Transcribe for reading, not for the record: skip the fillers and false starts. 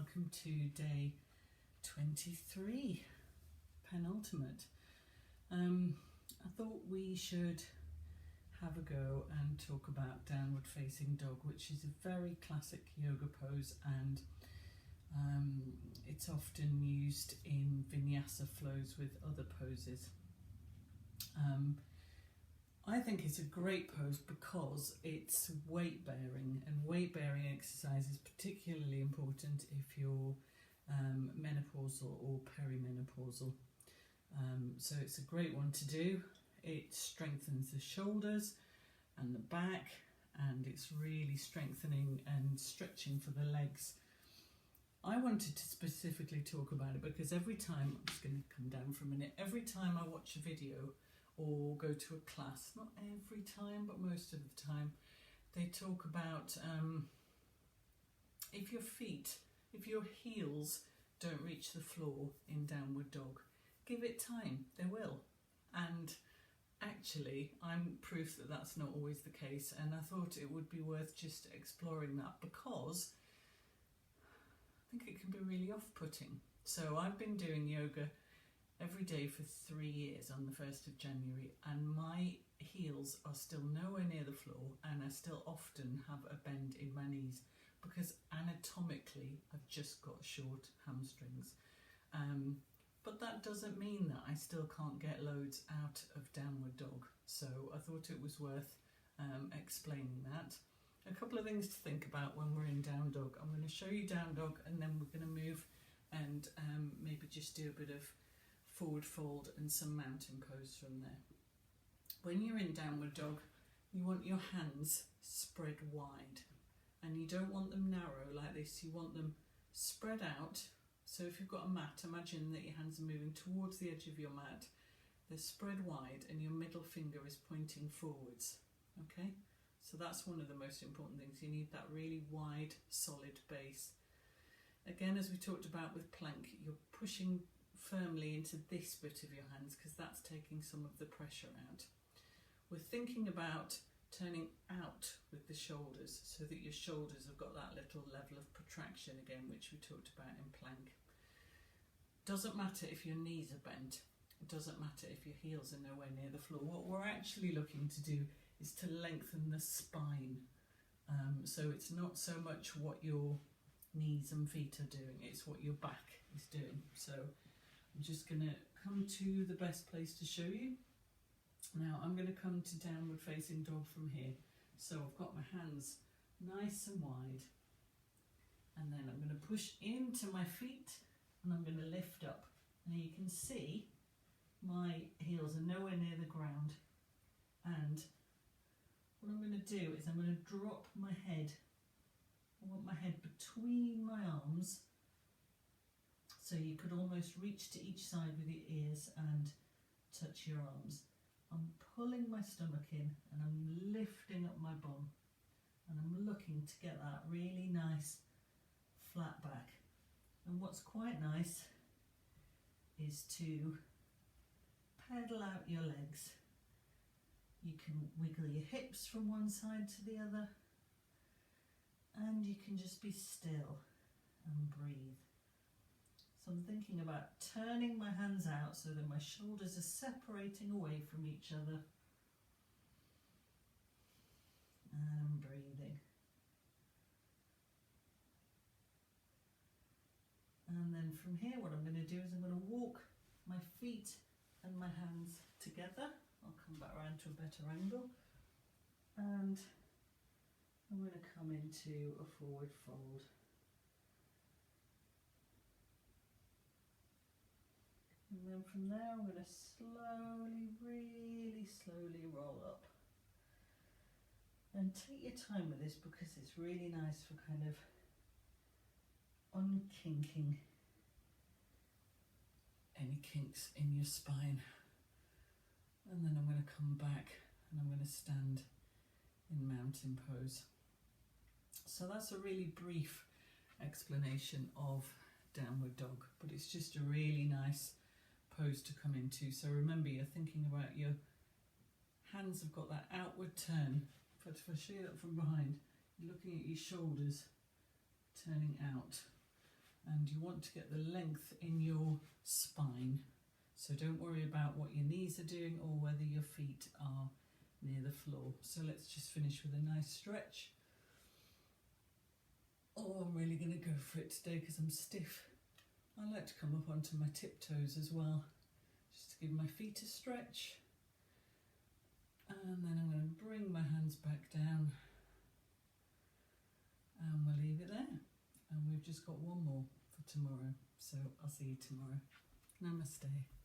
welcome to day 23, penultimate. I thought we should have a go and talk about downward facing dog, which is a very classic yoga pose, and it's often used in vinyasa flows with other poses. I think it's a great pose because it's weight bearing, and weight bearing exercise is particularly important if you're menopausal or perimenopausal. So it's a great one to do. It strengthens the shoulders and the back, and it's really strengthening and stretching for the legs. I wanted to specifically talk about it because every time, I'm just going to come down for a minute, every time I watch a video or go to a class, not every time but most of the time, they talk about if your heels don't reach the floor in downward dog, give it time, they will. And actually I'm proof that that's not always the case, and I thought it would be worth just exploring that because I think it can be really off-putting. So I've been doing yoga every day for 3 years on the 1st of January, and my heels are still nowhere near the floor, and I still often have a bend in my knees because anatomically I've just got short hamstrings. But that doesn't mean that I still can't get loads out of downward dog. So I thought it was worth explaining that. A couple of things to think about when we're in down dog. I'm going to show you down dog, and then we're going to move and maybe just do a bit of forward fold and some mountain pose from there. When you're in downward dog, you want your hands spread wide, and you don't want them narrow like this. You want them spread out. So if you've got a mat, imagine that your hands are moving towards the edge of your mat. They're spread wide and your middle finger is pointing forwards. Okay, so that's one of the most important things. You need that really wide, solid base. Again, as we talked about with plank, you're pushing firmly into this bit of your hands because that's taking some of the pressure out. We're thinking about turning out with the shoulders so that your shoulders have got that little level of protraction again, which we talked about in plank. Doesn't matter if your knees are bent, it doesn't matter if your heels are nowhere near the floor. What we're actually looking to do is to lengthen the spine. So it's not so much what your knees and feet are doing, it's what your back is doing. So I'm just going to come to the best place to show you. Now I'm going to come to downward facing dog from here. So I've got my hands nice and wide, and then I'm going to push into my feet and I'm going to lift up. Now you can see my heels are nowhere near the ground, and what I'm going to do is I'm going to drop my head. I want my head between my arms, so you could almost reach to each side with your ears and touch your arms. I'm pulling my stomach in and I'm lifting up my bum, and I'm looking to get that really nice flat back. And what's quite nice is to pedal out your legs. You can wiggle your hips from one side to the other, and you can just be still and breathe. So I'm thinking about turning my hands out so that my shoulders are separating away from each other, and breathing. And then from here, what I'm going to do is I'm going to walk my feet and my hands together. I'll come back around to a better angle, and I'm going to come into a forward fold. And then from there, I'm going to slowly, really slowly roll up. And take your time with this because it's really nice for kind of unkinking any kinks in your spine. And then I'm going to come back and I'm going to stand in mountain pose. So that's a really brief explanation of downward dog, but it's just a really nice pose to come into. So remember, you're thinking about your hands have got that outward turn. If I show you that from behind, you're looking at your shoulders turning out, and you want to get the length in your spine. So don't worry about what your knees are doing or whether your feet are near the floor. So let's just finish with a nice stretch. Oh, I'm really going to go for it today because I'm stiff. I like to come up onto my tiptoes as well, just to give my feet a stretch. And then I'm going to bring my hands back down and we'll leave it there. And we've just got one more for tomorrow. So I'll see you tomorrow. Namaste.